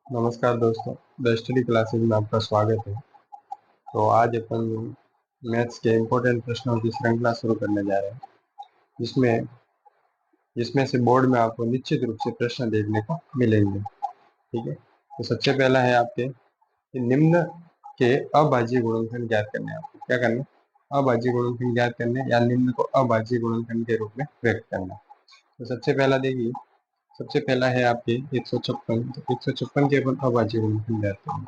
नमस्कार दोस्तों। The study classes में आपका स्वागत है। तो आज अपन मैथ्स के इम्पोर्टेंट प्रश्नों की श्रृंखला शुरू करने जा रहे हैं, जिसमें जिसमें से बोर्ड में आपको निश्चित रूप से प्रश्न देखने को मिलेंगे। ठीक है, तो सबसे पहला है आपके कि निम्न के अभाज्य गुणनखंड ज्ञात करने हैं। आपको क्या करना है? अभाज्य गुणनखंड ज्ञात करने या निम्न को अभाज्य गुणनखंड के रूप में व्यक्त करना। तो सबसे पहला देखिए, सबसे पहला है आपके 156। तो 156 के अपन अभाज्य गुणनखंड ज्ञात करेंगे।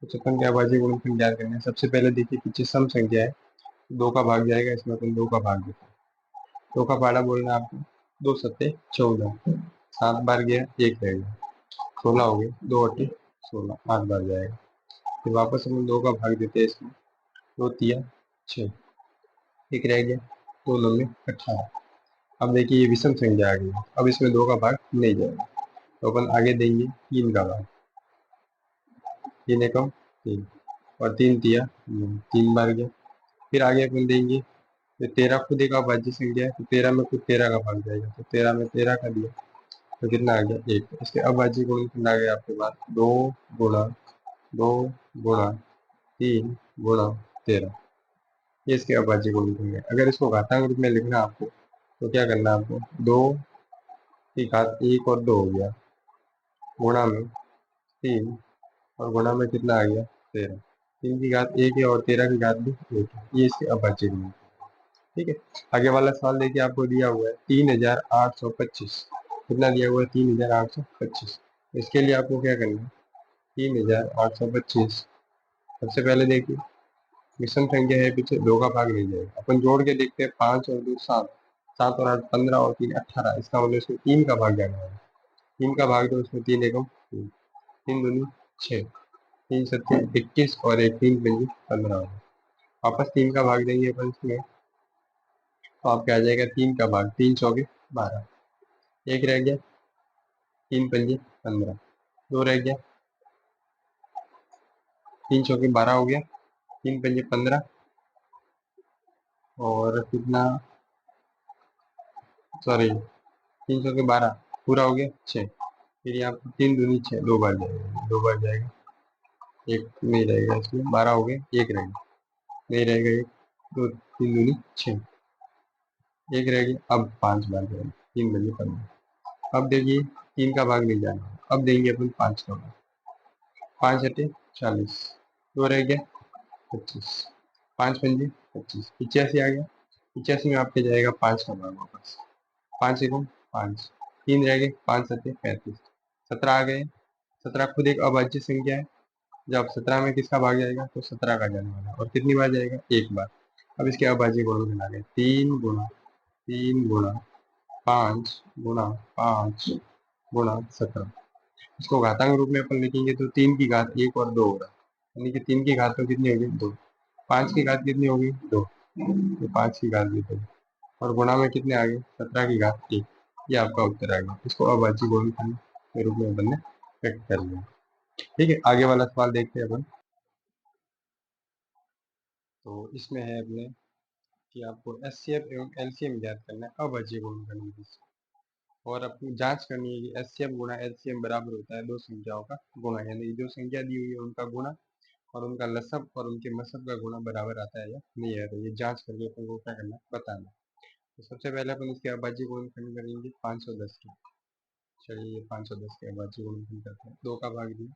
तो छप्पन के अभाज्य गुणनखंड ज्ञात करना है। सबसे पहले देखिए, पीछे सम संख्या है, दो का भाग जाएगा, इसमें अपन दो का भाग देते हैं। दो का पाड़ा बोलना है आपको, दो सत्ते 14, 7 बार गया, एक रह गया, 16 हो गए, दो अट्ठे 16, 8 बार जाएगा। फिर वापस हम दो का भाग देते हैं इसमें, दो तिया 6, एक रह गया, दो नौ 18। अब देखिए ये विषम संख्या आ गई, अब इसमें दो का भाग नहीं जाएगा, तो अपन आगे देंगे तीन का भाग, तीन एकम तीन, और तीन तिया 3 बार गया। फिर आगे अपन देंगे, तो 13 खुद एक अभाज्य संख्या है, तो 13 में खुद 13 का भाग जाएगा, तो 13 में 13 का दिया, तो कितना आ गया? एक। इसके अभाज्य गुणनखंड आ गया आपके पास, दो गुणा 3 गुणा 13। ये इसके अभाज्य गुणनखंड है। अगर इसको घातांक रूप में लिखना आपको, तो क्या करना है आपको? दो की घात एक और दो हो गया, गुणा में 3, और गुणा में कितना आ गया? 13। 3 की घात एक है और 13 की घात भी एक है। ये इसके अभाज्य गुणनखंड। ठीक है, आगे वाला सवाल देखिए, आपको दिया हुआ है 3825। कितना दिया हुआ है? 3825। इसके लिए आपको क्या करना है? 3825। सबसे पहले देखिए, विषम संख्या है, पीछे दो का भाग नहीं जाएगा, अपन जोड़ के देखते हैं। 5 और 2 7, 7 और 8 15, और 3 18। इसका मतलब इसमें 3 का भाग जाना है। 3 का भाग दो, इसमें 3 एकम 3, 3 दूनी 6, 3 सत्ते 21, और एक 3 पंजी 15 होगा। वापस 3 का भाग देंगे अपन इसमें, तो आपके आ जाएगा 3 का भाग, 3 चौके 12, एक रह गया, 3 पंजे 15, दो रह गया, 3 चौके 12 हो गया, 3 पंजे 15, और कितना, सॉरी, 3 चौके 12 पूरा हो गया 6। फिर यहाँ पर 3 दूनी 6, दो बार जाएगा, दो बार जाएगा, एक नहीं रहेगा, इसमें 12 हो गए, एक रहेगा, नहीं रहेगा एक, दो 3 दूनी 6, एक रह गया, अब 5 बार जाएगा, 3 बजे 15। अब देखिए 3 का भाग नहीं जाना, अब देंगे अपन 5 का भाग, 5 अटे 40, दो रह गया 25, 5 पंजे 25, 85 आ गया। 85 में आपके जाएगा 5 का भाग वापस, 5 एकम 5, 3 रह गए, 5 सत्ते 35, 17 आ गए। 17 खुद एक अभाज्य संख्या है, जब 17 में किसका भाग जाएगा? तो 17 का जाने वाला, और कितनी बार जाएगा? एक बार। अब इसके अभाज्य गुणनखंड आ गए, 3 गुणा 5 गुणा 5 गुणा 17। इसको घातांक रूप में अपन लिखेंगे, तो 3 की घात एक और दो होगा, यानी कि 3 की घात तो कितनी होगी? 2। 5 की घात कितनी होगी? 2, तो 5 की घात भी 2, और गुणा में कितने आ गए? 17 की घात 1। ये आपका उत्तर आ गया। इसको अभाज्य गुणनखंड के रूप में अपन ने व्यक्त कर लिया। ठीक है, आगे वाला सवाल देखते हैं अपन। तो इसमें है अपने कि आपको एचसीएफ एवं एलसीएम ज्ञात करना है अभाज्य गुणनखंड में से। और अपनी जांच करनी है कि एचसीएफ गुणा एलसीएम बराबर होता है दो संख्याओं का गुणा, यानी जो संख्या दी हुई है उनका गुणा, और उनका लसब और उनके मसब का गुणा बराबर आता है या नहीं है। तो ये जांच करके अपन को क्या करना है? बताना। तो सबसे पहले अपन इसके अभाज्य गुणनखंड करेंगे 510 की। चलिए, ये 510 के अभाज्य गुणनखंड करते हैं। दो का भाग दिया,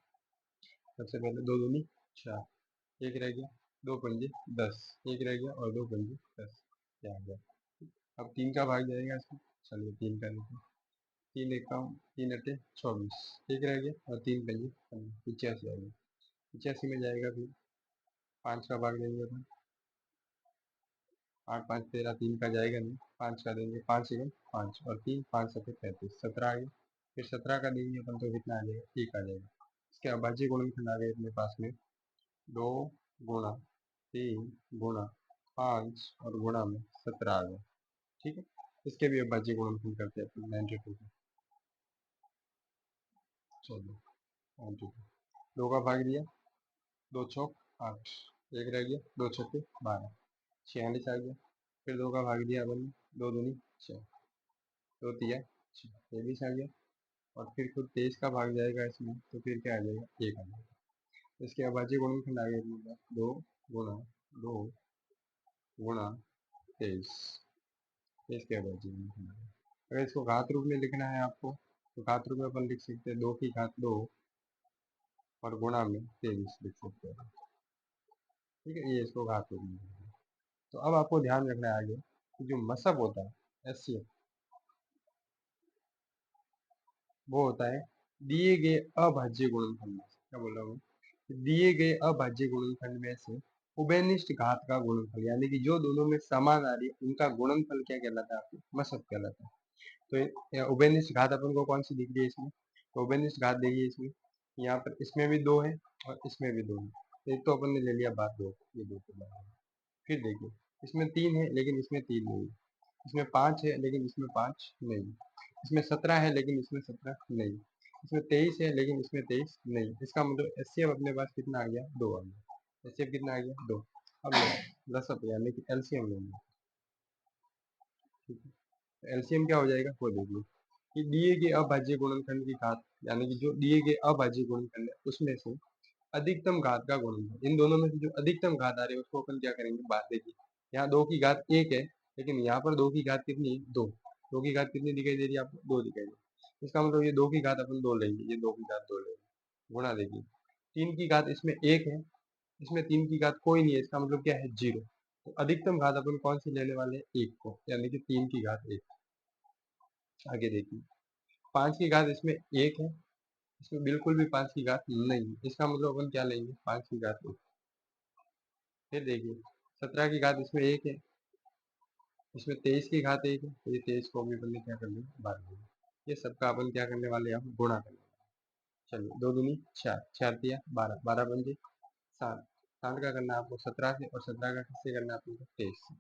सबसे पहले दो दूनी 4, एक रह गया, दो पंजे 10, एक रह गया, और दो पंजे 10, क्या आ गया? अब 3 का भाग जाएगा इसमें, चलिए 3 का लेते हैं। 3 एकावन, 3 अट्ठे 24, एक रह गया, और 3 पंजे 85 आ गया। 85 में जाएगा, फिर 5 का भाग देंगे अपन, 8 5 13, 3 का जाएगा नहीं, 5 का देंगे, 5 एकम 5, और 3 5 सत्ते 35, 17 आ गया। फिर 17 का देंगे अपन, तो कितना आ जाएगा? एक आ जाएगा। इसके अभाज्य गुणनखंड आ गए अपने पास में, दो गुणा 3 गुणा 5, और गुणा में 17 आ गया। ठीक है, इसके भी अभाज्य गुणनखंड करते हैं अपन 92 का। चलो 92, दो का भाग दिया, दो चौक 8, एक रह गया, दो छक्के 12, 46 आ गया। फिर दो का भाग दिया अपन ने, दो दूनी 6, दो तिया 6, 23 आ गया। और फिर खुद 23 का भाग जाएगा इसमें, तो फिर क्या आ जाएगा, 1 आ जाएगा। इसके अभाज्य गुणनखंड आ गया अपने पास 2 गुणा 2 गुणा 23, इसके अभाज्य गुणनखंड आ गया। अगर इसको घात रूप में लिखना है आपको, तो घात रूप में अपन लिख सकते हैं 2 की घात 2 और गुणा में 23 लिख सकते हैं। ठीक है, ये इसको घात रूप में लिखना है। तो अब आपको ध्यान रखना है आगे कि जो मसब होता है एचसीएफ, वो होता है दिए गए अभाज्य गुणनखंड में से, क्या बोल रहा हूँ, दिए गए अभाज्य गुणनखंड में से उभयनिष्ठ घात का गुणनफल, यानी कि जो दोनों में समान आ रही है उनका गुणनफल क्या कहलाता है, आपको मसब कहलाता है। तो उभयनिष्ठ घात अपन को कौन सी दिख रही है इसमें, तो उभयनिष्ठ घात देखिए इसमें, यहाँ पर इसमें भी 2 है और इसमें भी 2 है। एक तो अपन ने ले लिया बात 2, ये 2 के बराबर। फिर देखिए इसमें 3 है लेकिन इसमें 3 नहीं है, इसमें 5 है लेकिन इसमें 5 नहीं, इसमें 17 है लेकिन इसमें 17 नहीं, इसमें 23 है लेकिन इसमें 23 नहीं। इसका मतलब एचसीएफ अपने पास कितना आ गया, 2 आ गया। एचसीएफ कितना आ गया, 2। अब लसअप यानी कि एलसीएम लेंगे। ठीक है, एलसीएम क्या हो जाएगा वो देखिए कि दिए गए अभाज्य गुणनखंड की घात, यानी कि जो दिए गए अभाज्य गुणनखंड है उसमें से अधिकतम घात का गुणनफल, इन दोनों में से जो अधिकतम घात आ रही है उसको अपन क्या करेंगे, बात देखिए। यहाँ 2 की घात 1 है लेकिन यहाँ पर 2 की घात कितनी है, 2। 2 की घात कितनी दिखाई दे रही है आपको, 2 दिखाई दे रही है। इसका मतलब ये 2 की घात अपन 2 लेंगे, ये 2 की घात 2 लेंगे। गुणा देखिए 3 की घात इसमें 1 है, इसमें 3 की घात कोई नहीं है, इसका मतलब क्या है, 0। तो अधिकतम घात अपन कौन सी लेने वाले हैं, 1 को, यानी कि 3 की घात 1। आगे देखिए 5 की घात इसमें 1 है, इसमें बिल्कुल भी 5 की घात नहीं है, इसका मतलब अपन क्या लेंगे, 5 की घात 1। फिर देखिए 17 की घात इसमें 1 है, इसमें 23 की घात 1 है, तो ये 23 को भी अपन ने क्या कर लिया, बांट दिया। ये सबका अपन क्या करने वाले हैं, हम गुणा करने वाले हैं। चलिए 2 दूनी 4, 4 दिया 12, 12 बन गए 60। 60 का करना है आपको 17 से, और 17 का किससे करना है अपन को, 23 से।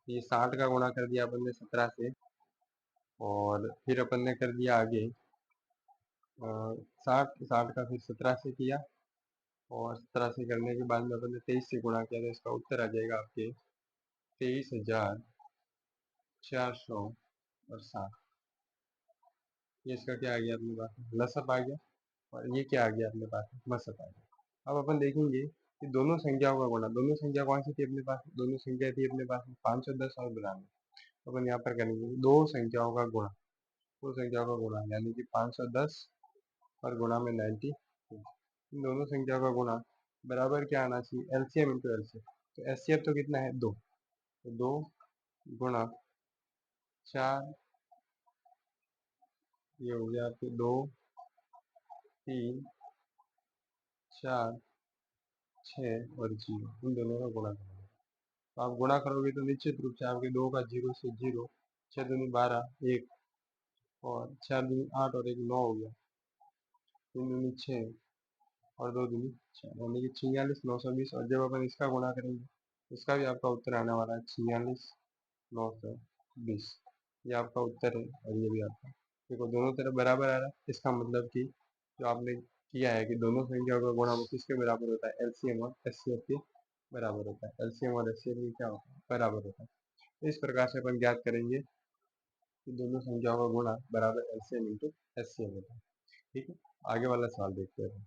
ये 60 का गुणा कर दिया अपन ने 17 से, और फिर अपन ने कर दिया आगे 60 का फिर 17 से किया, और 17 से करने के बाद में अपन ने 23 से गुणा किया, तो इसका उत्तर आ जाएगा आपके 23,460। ये इसका क्या आ गया अपने पास, लसअप आ गया। और ये क्या आ गया अपने पास, मसअप आ गया। अब अपन देखेंगे कि दोनों संख्याओं का गुणा, दोनों संख्या कौन सी थी अपने पास, दोनों संख्या थी अपने पास 510 और 92। तो अपन यहाँ पर करेंगे दो संख्याओं का गुणा, दो संख्याओं का गुणा यानी कि 510 और गुणा में 90। इन दोनों संख्याओं का गुणा बराबर क्या आना चाहिए, एलसीएम इंटू एलसीएम। तो एचसीएफ तो कितना है, 2, तो 2 गुणा 4, ये हो गया आपके 2 3 4 6 और 0, इन दोनों का गुणा करेंगे। तो आप गुणा करोगे तो निश्चित रूप से आपके 2 का 0 से 0, 6 दूनी 12, 1, और 4 दूनी 8 और 1 9 हो गया, 3 दूनी 6 और 2 दूनी 4, यानी कि 46,920। और जब अपन इसका गुणा करेंगे, इसका भी आपका उत्तर आने वाला है 46,920। ये आपका उत्तर है, और ये भी आपका, देखो दोनों तरफ बराबर आ रहा है। इसका मतलब कि जो आपने किया है कि दोनों संख्याओं का गुणा वो किसके बराबर होता है, एलसीएम और एचसीएफ के बराबर होता है। एलसीएम और एचसीएफ की क्या होता है, बराबर होता है। तो इस प्रकार से अपन ज्ञात करेंगे कि दोनों संख्याओं का गुणा बराबर एलसीएम इंटू एचसीएफ होता है। ठीक है, आगे वाला सवाल देखते हैं।